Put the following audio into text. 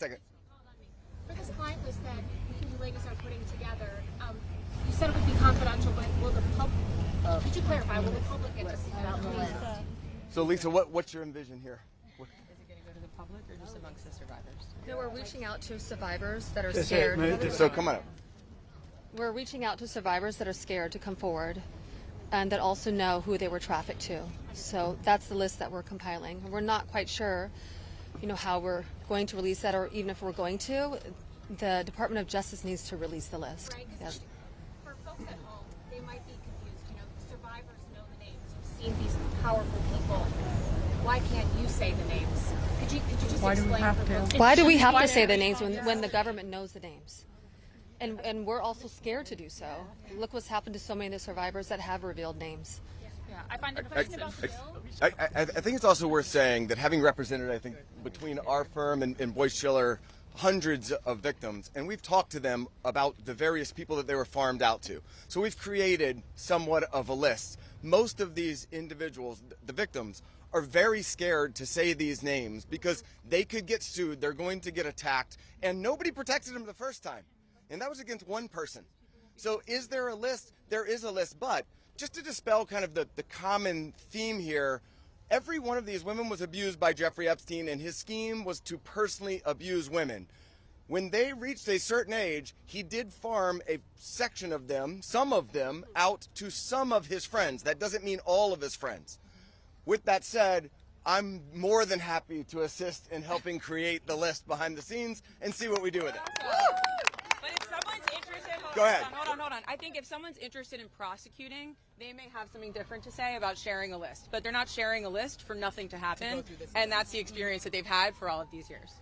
Second. For this client list that you ladies are putting together, you said it would be confidential, but will the public, could you clarify, will the public get to see about the list? So, Lisa, what's your envision here? Is it going to go to the public or just amongst the survivors? No, we're reaching out to survivors that are scared. So come on up. We're reaching out to survivors that are scared to come forward and that also know who they were trafficked to. So that's the list that we're compiling. We're not quite sure, how we're going to release that, or even if we're going to. The Department of Justice needs to release the list. Right, yes. For folks at home, they might be confused. The survivors know the names. You've seen these powerful people. Why can't you say the names? Could you just explain? Why do we have to say the names when the government knows the names? And we're also scared to do so. Look what's happened to so many of the survivors that have revealed names. Yeah, I find the question about the bill. I think it's also worth saying that having represented, I think, between our firm and Boyce Schiller, hundreds of victims, and we've talked to them about the various people that they were farmed out to. So we've created somewhat of a list. Most of these individuals, the victims, are very scared to say these names because they could get sued, they're going to get attacked, and nobody protected them the first time. And that was against one person. So is there a list? There is a list, but just to dispel kind of the common theme here, every one of these women was abused by Jeffrey Epstein, and his scheme was to personally abuse women. When they reached a certain age, he did farm a section of them, some of them, out to some of his friends. That doesn't mean all of his friends. With that said, I'm more than happy to assist in helping create the list behind the scenes and see what we do with it. But if someone's interested, Go ahead. Hold on. I think if someone's interested in prosecuting, they may have something different to say about sharing a list. But they're not sharing a list for nothing to happen, and that's the experience that they've had for all of these years.